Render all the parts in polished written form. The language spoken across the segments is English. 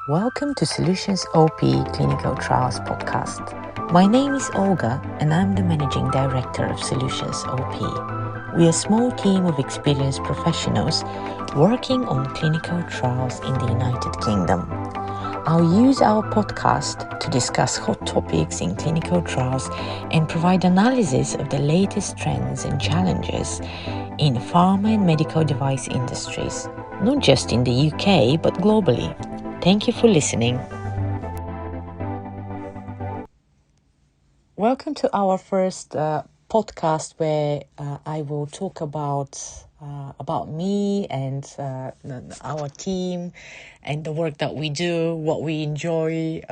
Welcome to Solutions OP Clinical Trials Podcast. My name is Olga and I'm the Managing Director of Solutions OP. We are a small team of experienced professionals working on clinical trials in the United Kingdom. I'll use our podcast to discuss hot topics in clinical trials and provide analysis of the latest trends and challenges in pharma and medical device industries, not just in the UK but globally. Thank you for listening. Welcome to our first podcast where I will talk about me and our team and the work that we do, what we enjoy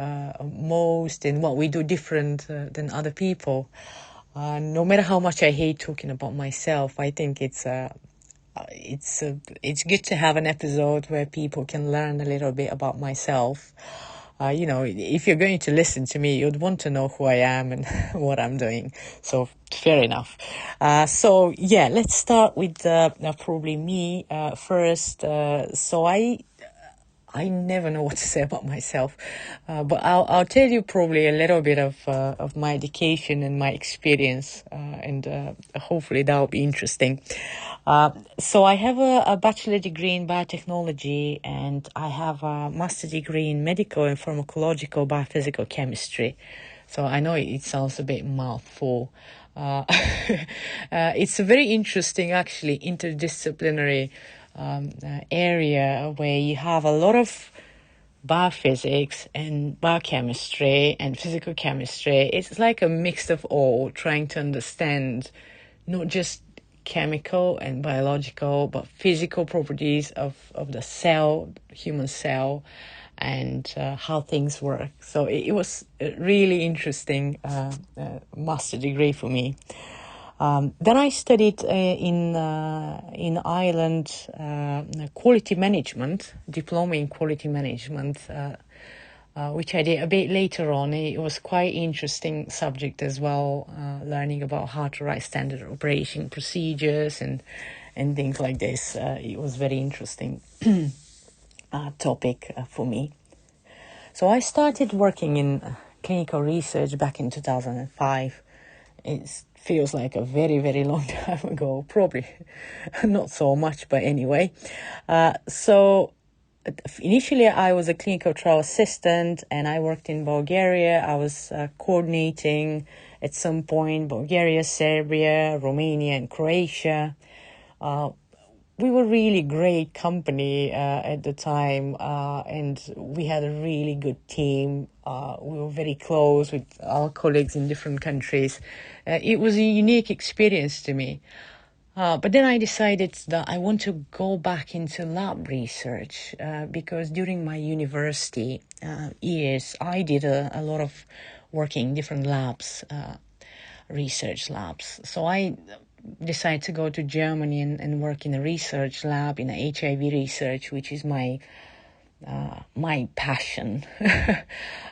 most and what we do different than other people. No matter how much I hate talking about myself, I think it's good to have an episode where people can learn a little bit about myself. If you're going to listen to me, you'd want to know who I am and what I'm doing. So fair enough. Let's start with probably me first. I never know what to say about myself, but I'll tell you probably a little bit of my education and my experience, and hopefully that'll be interesting. So I have a bachelor degree in biotechnology, and I have a master degree in medical and pharmacological biophysical chemistry. So I know it sounds a bit mouthful. It's a very interesting, actually, interdisciplinary area where you have a lot of biophysics and biochemistry and physical chemistry. It's like a mix of all, trying to understand not just chemical and biological but physical properties of the cell, human cell, and how things work. So it was a really interesting master degree for me. Then I studied in Ireland quality management, diploma in quality management, which I did a bit later on. It was quite interesting subject as well, learning about how to write standard operation procedures and things like this. It was very interesting topic for me. So I started working in clinical research back in 2005. It feels like a very, very long time ago, probably not so much, but anyway. So initially I was a clinical trial assistant and I worked in Bulgaria. I was coordinating at some point Bulgaria, Serbia, Romania and Croatia. We were really great company at the time, and we had a really good team. We were very close with our colleagues in different countries. It was a unique experience to me. But then I decided that I want to go back into lab research because during my university years, I did a lot of working in different labs, research labs. So I decided to go to Germany and work in a research lab in HIV research, which is my passion.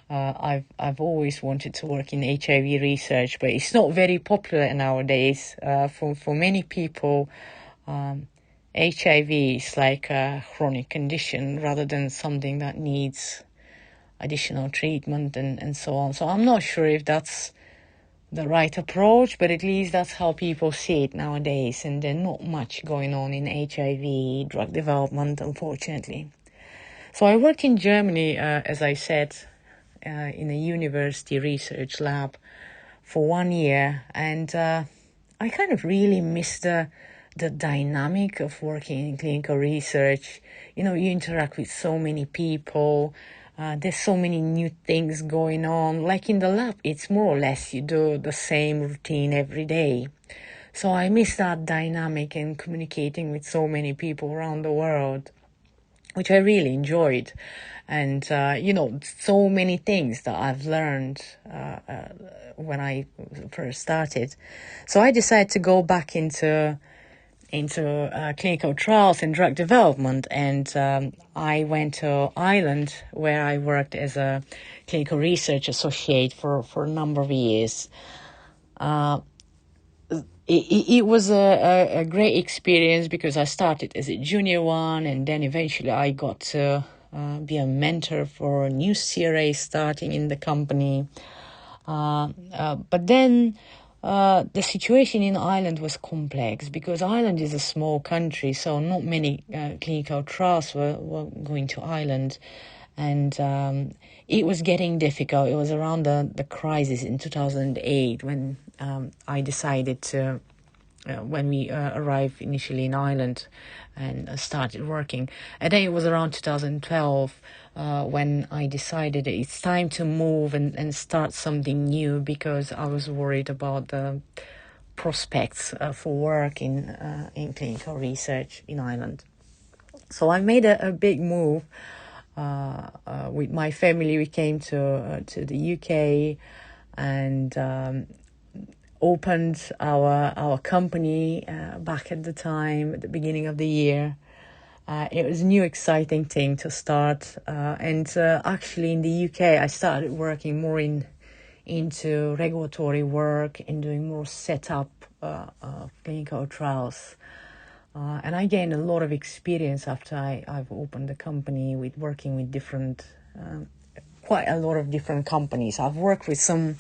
I've always wanted to work in HIV research, but it's not very popular nowadays. For many people, HIV is like a chronic condition rather than something that needs additional treatment and so on. So I'm not sure if that's the right approach, but at least that's how people see it nowadays, and there's not much going on in HIV drug development, unfortunately. So I worked in Germany, as I said, in a university research lab for 1 year, and I kind of really missed the dynamic of working in clinical research. You interact with so many people. There's so many new things going on. Like in the lab, it's more or less you do the same routine every day. So I miss that dynamic and communicating with so many people around the world, which I really enjoyed. And, so many things that I've learned when I first started. So I decided to go back into clinical trials and drug development, and I went to Ireland where I worked as a clinical research associate for a number of years. It was a great experience because I started as a junior one, and then eventually I got to be a mentor for a new CRA starting in the company. But then the situation in Ireland was complex because Ireland is a small country, so not many clinical trials were going to Ireland. And it was getting difficult. It was around the crisis in 2008 when I decided to, when we arrived initially in Ireland and started working. And then it was around 2012 when I decided it's time to move and start something new, because I was worried about the prospects for work in clinical research in Ireland. So I made a big move. With my family, we came to the UK and opened our company back at the time, at the beginning of the year. It was a new, exciting thing to start. And actually in the UK, I started working more into regulatory work and doing more setup clinical trials. And I gained a lot of experience after I've opened the company with working with quite a lot of different companies. I've worked with some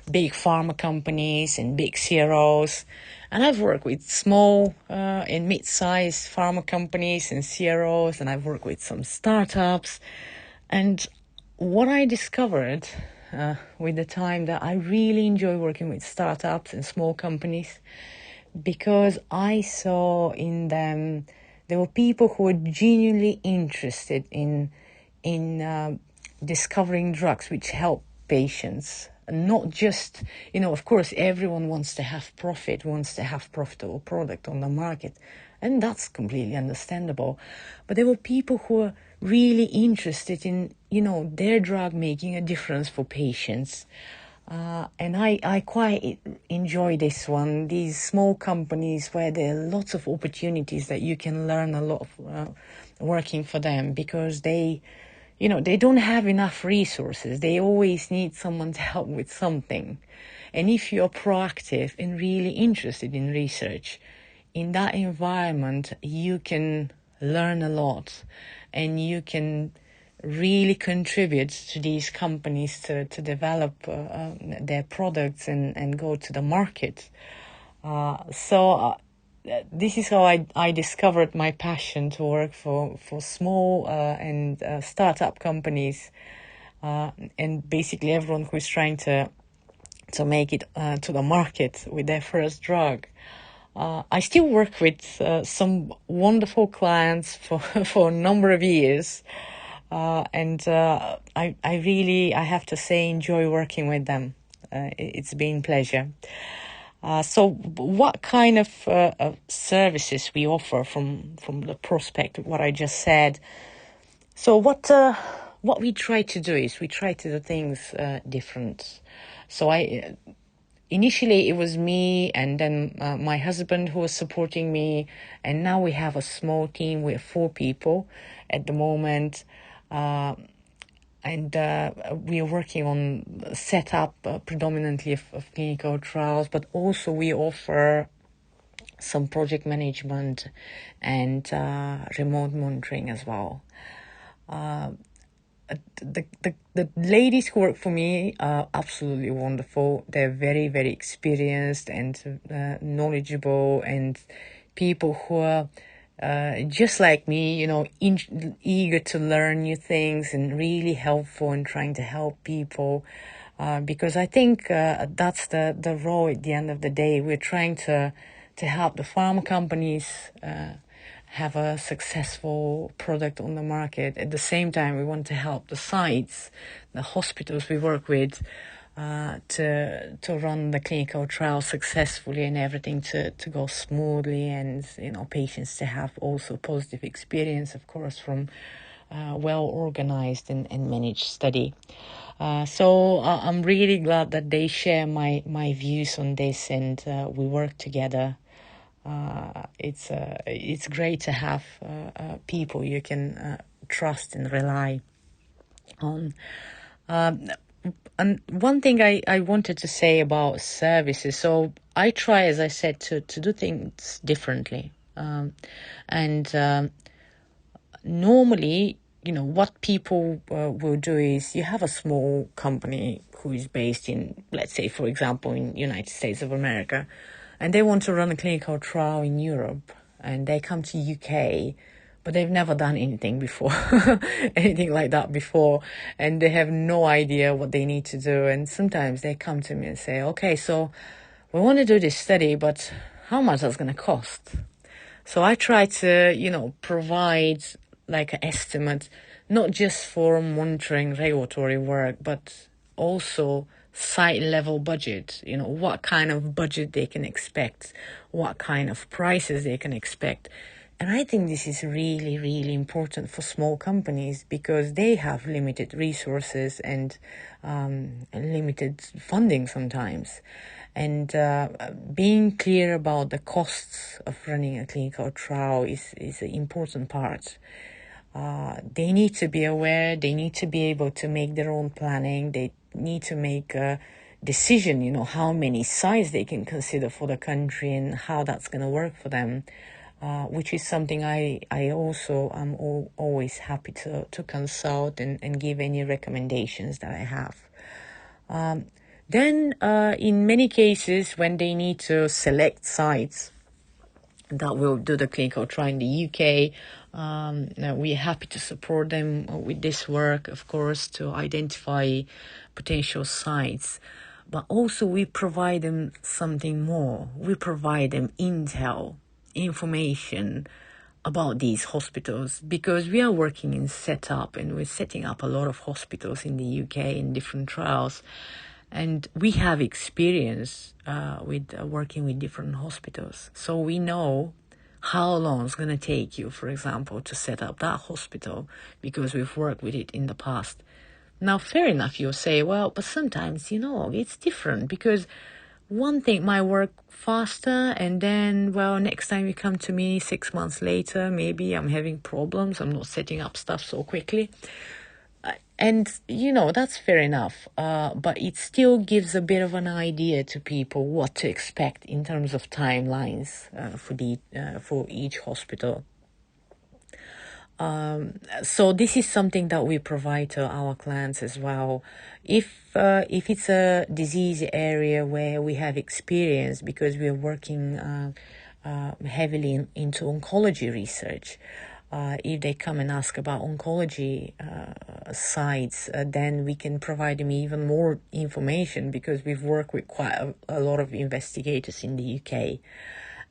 big pharma companies and big CROs, and I've worked with small and mid-sized pharma companies and CROs, and I've worked with some startups. And what I discovered with the time, that I really enjoy working with startups and small companies, because I saw in them, there were people who were genuinely interested in discovering drugs which help patients. Not just, of course, everyone wants to have profit, wants to have profitable product on the market, and that's completely understandable. But there were people who were really interested in, their drug making a difference for patients. And I quite enjoy this one, these small companies where there are lots of opportunities that you can learn a lot of working for them, because they don't have enough resources. They always need someone to help with something. And if you're proactive and really interested in research, in that environment, you can learn a lot and you can really contribute to these companies to develop their products and go to the market. So this is how I discovered my passion to work for small and startup companies, and basically everyone who is trying to make it to the market with their first drug. I still work with some wonderful clients for a number of years. And I really, I have to say, enjoy working with them. It's been a pleasure. So what kind of services we offer from the prospect of what I just said? So what we try to do is we try to do things different. So initially it was me and then my husband who was supporting me, and now we have a small team. We're 4 people at the moment. And we are working on setup predominantly of clinical trials, but also we offer some project management and remote monitoring as well. The ladies who work for me are absolutely wonderful. They're very, very experienced and knowledgeable, and people who are just like me, eager to learn new things and really helpful in trying to help people. Because I think that's the role at the end of the day. We're trying to help the pharma companies have a successful product on the market. At the same time, we want to help the sites, the hospitals we work with, to run the clinical trial successfully and everything to go smoothly, and patients to have also positive experience, of course, from well organized and managed study. So I'm really glad that they share my views on this, and we work together. It's great to have people you can trust and rely on. And one thing I wanted to say about services, so I try, as I said, to do things differently. And normally what people will do is you have a small company who is based in, let's say, for example, in United States of America, and they want to run a clinical trial in Europe, and they come to UK, but they've never done anything before, anything like that before, and they have no idea what they need to do. And sometimes they come to me and say, okay, so we want to do this study, but how much that's going to cost? So I try to, provide like an estimate, not just for monitoring regulatory work, but also site level budget, what kind of budget they can expect, what kind of prices they can expect. And I think this is really, really important for small companies because they have limited resources and limited funding sometimes. And being clear about the costs of running a clinical trial is an important part. They need to be aware, they need to be able to make their own planning, they need to make a decision, how many sites they can consider for the country and how that's going to work for them, which is something I also am always happy to consult and give any recommendations that I have. Then, in many cases, when they need to select sites that will do the clinical trial in the UK, we're happy to support them with this work, of course, to identify potential sites. But also we provide them something more. We provide them intel, information about these hospitals, because we are working in setup and we're setting up a lot of hospitals in the UK in different trials. And we have experience with working with different hospitals. So we know how long it's going to take you, for example, to set up that hospital because we've worked with it in the past. Now, fair enough, you'll say, well, but sometimes, it's different because one thing might work faster and then, well, next time you come to me 6 months later, maybe I'm having problems. I'm not setting up stuff so quickly. And, that's fair enough, but it still gives a bit of an idea to people what to expect in terms of timelines for each hospital. So this is something that we provide to our clients as well. If it's a disease area where we have experience because we are working heavily into oncology research, if they come and ask about oncology sites, then we can provide them even more information because we've worked with quite a lot of investigators in the UK,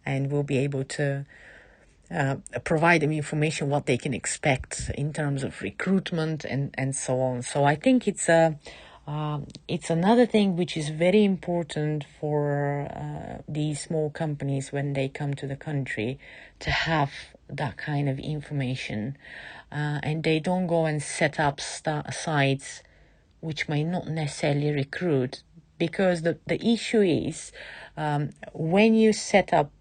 and we'll be able to provide them information what they can expect in terms of recruitment and so on. So I think it's another thing which is very important for these small companies when they come to the country to have that kind of information, and they don't go and set up sites which may not necessarily recruit, because the issue is when you set up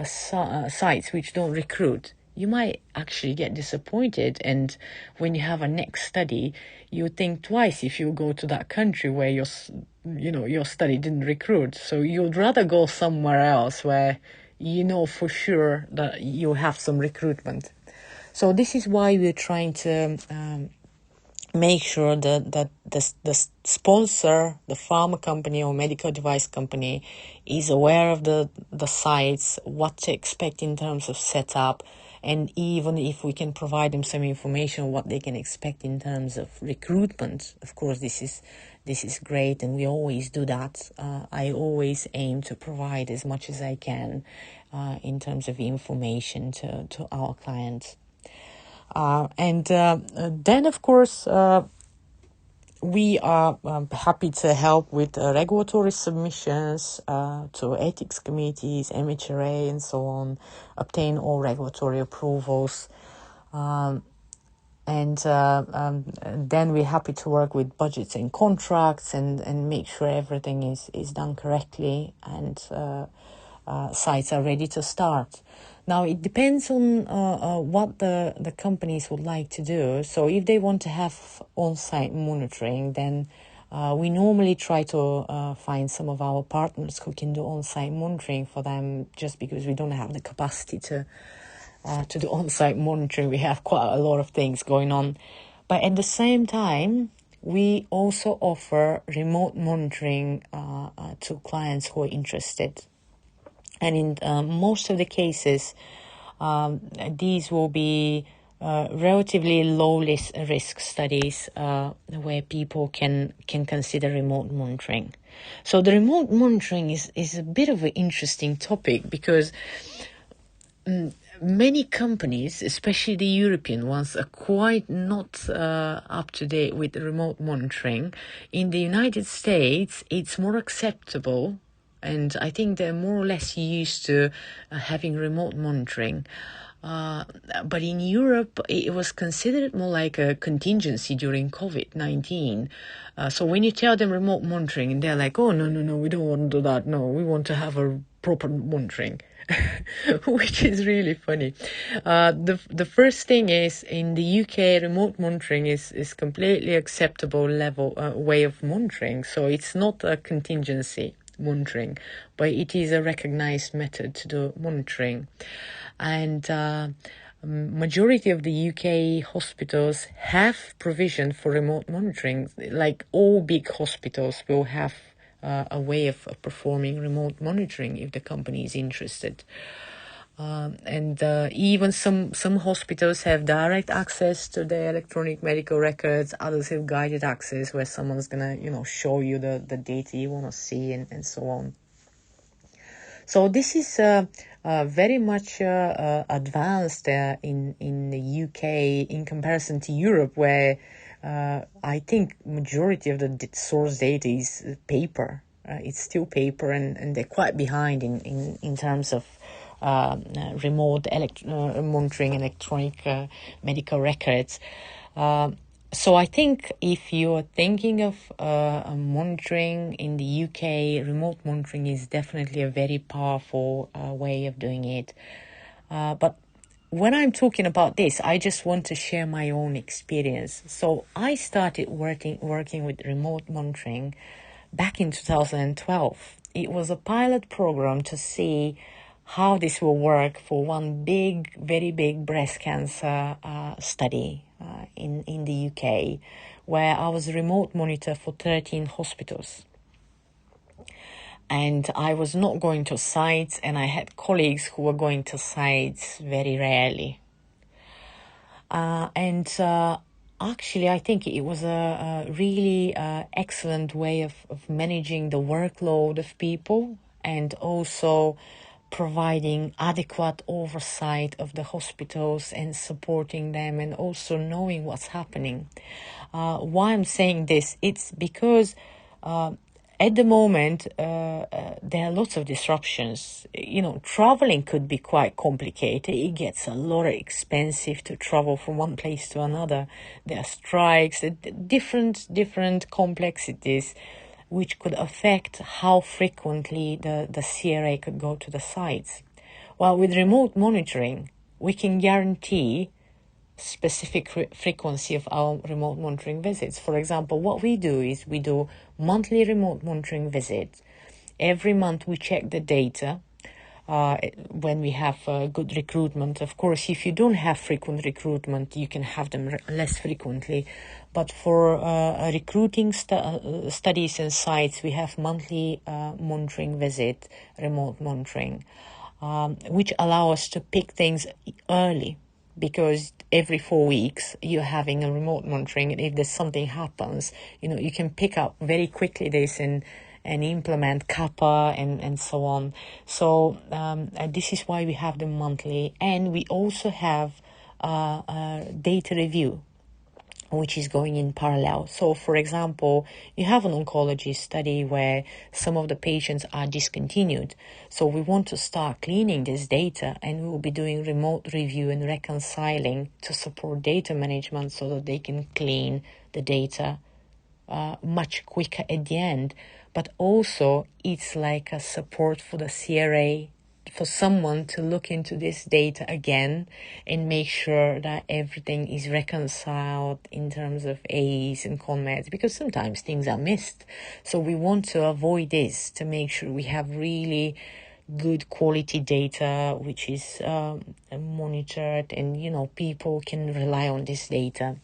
sites which don't recruit, you might actually get disappointed, and when you have a next study, you think twice if you go to that country where your study didn't recruit. So you'd rather go somewhere else where for sure that you have some recruitment. So this is why we're trying to make sure that the sponsor, the pharma company or medical device company, is aware of the sites, what to expect in terms of setup, and even if we can provide them some information what they can expect in terms of recruitment. Of course, this is great, and we always do that. I always aim to provide as much as I can in terms of information to our clients. And then, of course, we are happy to help with regulatory submissions to ethics committees, MHRA, and so on, obtain all regulatory approvals. And then we're happy to work with budgets and contracts and make sure everything is done correctly and sites are ready to start. Now, it depends on what the companies would like to do. So if they want to have on-site monitoring, then we normally try to find some of our partners who can do on-site monitoring for them, just because we don't have the capacity to to the on-site monitoring. We have quite a lot of things going on. But at the same time, we also offer remote monitoring to clients who are interested. And in most of the cases, these will be relatively low risk studies where people can consider remote monitoring. So the remote monitoring is a bit of an interesting topic because many companies, especially the European ones, are quite not up to date with remote monitoring. In the United States, it's more acceptable, and I think they're more or less used to having remote monitoring. But in Europe, it was considered more like a contingency during COVID-19. So when you tell them remote monitoring, they're like, oh, no, we don't want to do that. No, we want to have a proper monitoring, which is really funny. The first thing is, in the UK, remote monitoring is completely acceptable level way of monitoring. So it's not a contingency monitoring, but it is a recognized method to do monitoring. And majority of the UK hospitals have provision for remote monitoring. Like all big hospitals will have a way of performing remote monitoring if the company is interested. And even some hospitals have direct access to the electronic medical records. Others have guided access where someone's gonna, show you the data you want to see and so on. So this is very much advanced in the UK in comparison to Europe, where I think majority of the source data is paper. It's still paper, and they're quite behind in terms of remote monitoring electronic medical records. So I think if you're thinking of monitoring in the UK, remote monitoring is definitely a very powerful way of doing it. But when I'm talking about this, I just want to share my own experience. So I started working with remote monitoring back in 2012. It was a pilot program to see how this will work for one very big breast cancer study in the UK, where I was a remote monitor for 13 hospitals. And I was not going to sites, and I had colleagues who were going to sites very rarely. Actually, I think it was a really excellent way of managing the workload of people, and also providing adequate oversight of the hospitals and supporting them, and also knowing what's happening. Why I'm saying this, it's because at the moment there are lots of disruptions. Traveling could be quite complicated. It gets a lot expensive to travel from one place to another. There are strikes, different complexities, which could affect how frequently the CRA could go to the sites. While with remote monitoring, we can guarantee specific frequency of our remote monitoring visits. For example, what we do is we do monthly remote monitoring visits. Every month we check the data when we have good recruitment. Of course, if you don't have frequent recruitment, you can have them less frequently. But for recruiting studies and sites, we have monthly monitoring visit, remote monitoring, which allow us to pick things early, because every 4 weeks you're having a remote monitoring, and if there's something happens, you can pick up very quickly this and implement kappa and so on. So this is why we have them monthly. And we also have data review, which is going in parallel. So, for example, you have an oncology study where some of the patients are discontinued. So we want to start cleaning this data, and we will be doing remote review and reconciling to support data management so that they can clean the data much quicker at the end. But also, it's like a support for the CRA, for someone to look into this data again and make sure that everything is reconciled in terms of A's and conmeds, because sometimes things are missed. So we want to avoid this to make sure we have really good quality data which is monitored, and people can rely on this data.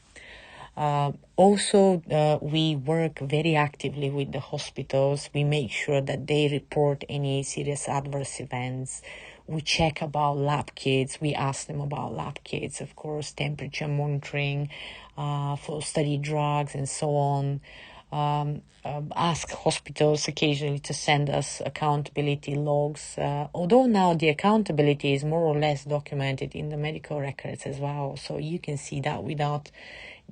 Also, we work very actively with the hospitals. We make sure that they report any serious adverse events. We check about lab kits. We ask them about lab kits, of course, temperature monitoring for study drugs and so on. Ask hospitals occasionally to send us accountability logs, although now the accountability is more or less documented in the medical records as well, so you can see that without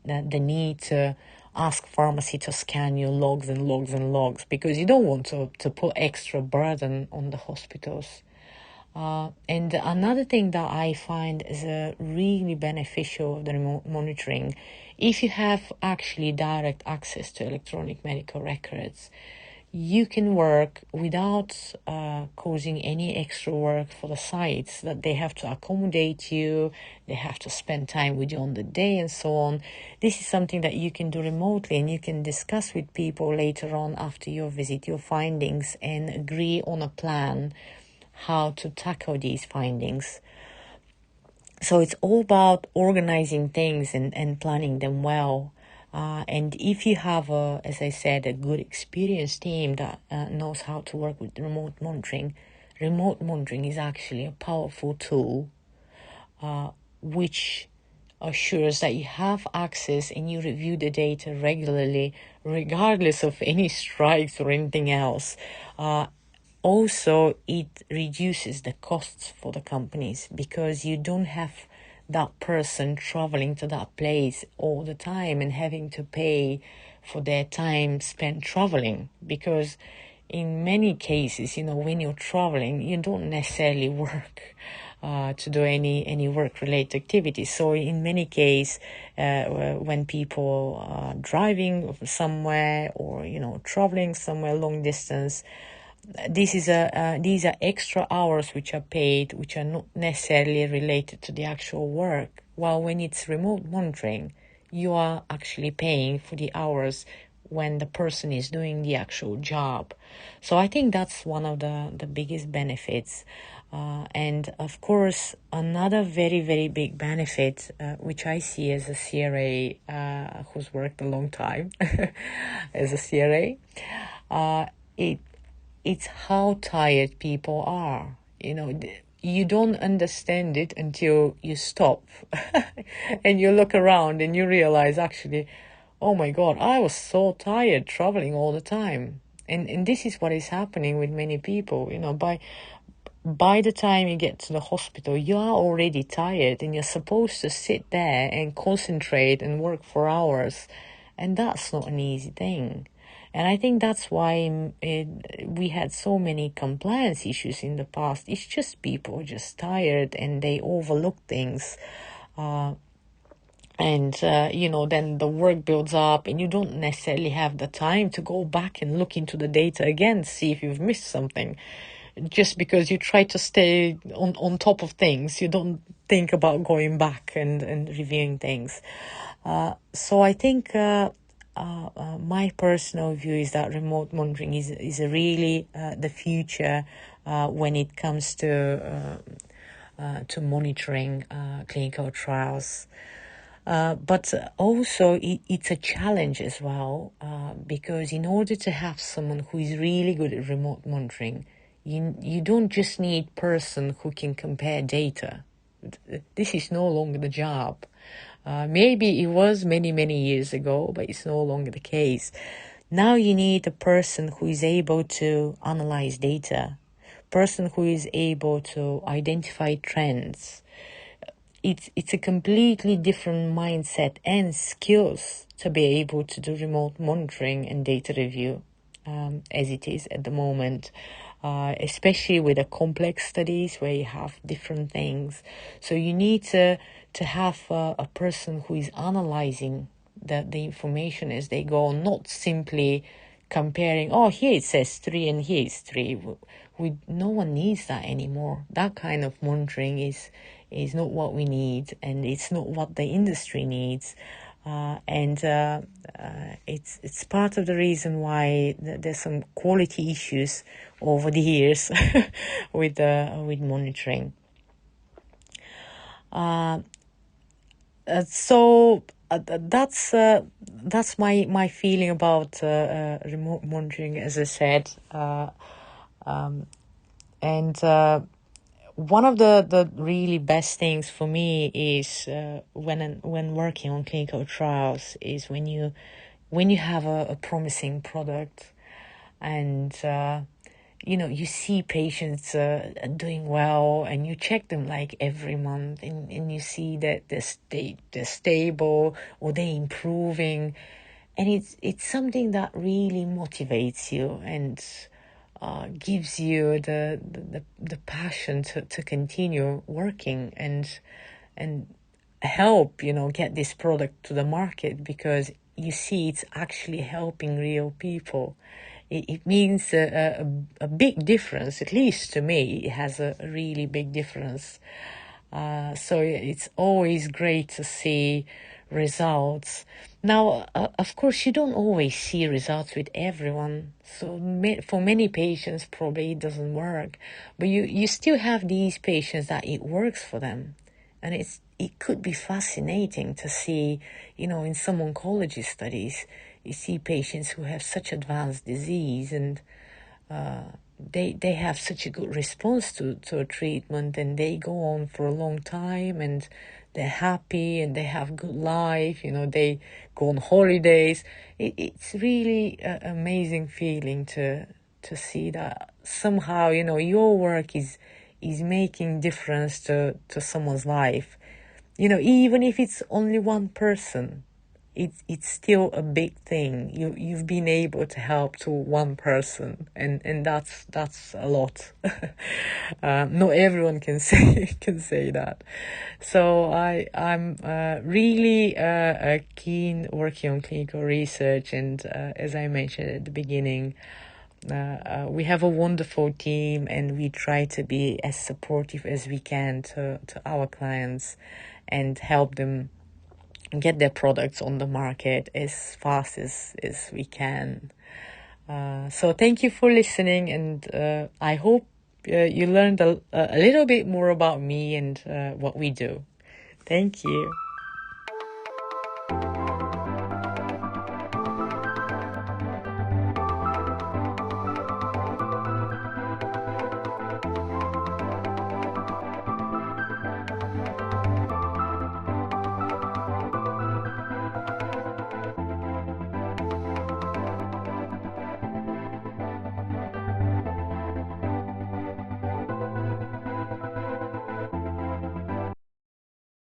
the need to ask pharmacy to scan your logs and logs and logs, because you don't want to put extra burden on the hospitals. And another thing that I find is really beneficial of the remote monitoring, if you have actually direct access to electronic medical records, you can work without causing any extra work for the sites, that they have to accommodate you, they have to spend time with you on the day and so on. This is something that you can do remotely, and you can discuss with people later on after your visit your findings and agree on a plan how to tackle these findings. So it's all about organizing things and planning them well. And if you have, as I said, a good experienced team that knows how to work with remote monitoring is actually a powerful tool which assures that you have access and you review the data regularly, regardless of any strikes or anything else. Also, it reduces the costs for the companies, because you don't have that person traveling to that place all the time and having to pay for their time spent traveling. Because in many cases, when you're traveling, you don't necessarily work to do any work-related activities. So in many cases, when people are driving somewhere or, traveling somewhere long distance, these are extra hours which are paid, which are not necessarily related to the actual work. While when it's remote monitoring, you are actually paying for the hours when the person is doing the actual job. So I think that's one of the biggest benefits. And of course, another very, very big benefit, which I see as a CRA who's worked a long time as a CRA, it's how tired people are. You don't understand it until you stop and you look around and you realize, actually, oh my God, I was so tired traveling all the time. And this is what is happening with many people. By the time you get to the hospital, you are already tired and you're supposed to sit there and concentrate and work for hours. And that's not an easy thing. And I think that's why we had so many compliance issues in the past. It's just people just tired and they overlook things. Then the work builds up and you don't necessarily have the time to go back and look into the data again, see if you've missed something. Just because you try to stay on top of things, you don't think about going back and reviewing things. So I think my personal view is that remote monitoring is really the future when it comes to monitoring clinical trials. But also it's a challenge as well, because in order to have someone who is really good at remote monitoring, you don't just need a person who can compare data. This is no longer the job. Maybe it was many, many years ago, but it's no longer the case. Now you need a person who is able to analyze data, person who is able to identify trends. It's a completely different mindset and skills to be able to do remote monitoring and data review as it is at the moment. Especially with the complex studies where you have different things. So you need to have a person who is analyzing the information as they go, not simply comparing, here it says 3 and here it's 3. No one needs that anymore. That kind of monitoring is not what we need, and it's not what the industry needs. It's part of the reason why there's some quality issues over the years with monitoring. That's my feeling about remote monitoring, as I said, and one of the really best things for me is when working on clinical trials is when you have a promising product, and you see patients doing well, and you check them like every month, and you see that they're stable or they're improving, and it's something that really motivates you and gives you the passion to continue working and help get this product to the market, because you see it's actually helping real people. It means a big difference. At least to me, it has a really big difference. So it's always great to see results. Now, of course, you don't always see results with everyone. So for many patients, probably it doesn't work. But you still have these patients that it works for them. And it could be fascinating to see, in some oncology studies, you see patients who have such advanced disease, and they have such a good response to a treatment, and they go on for a long time, and they're happy and they have good life. They go on holidays. It's really an amazing feeling to see that somehow your work is making difference to someone's life. Even if it's only one person, it's still a big thing. You've been able to help to one person, and that's a lot. Not everyone can say that. So I'm really keen working on clinical research, and as I mentioned at the beginning, we have a wonderful team, and we try to be as supportive as we can to our clients and help them get their products on the market as fast as we can. So thank you for listening, and I hope you learned a little bit more about me and what we do. Thank you.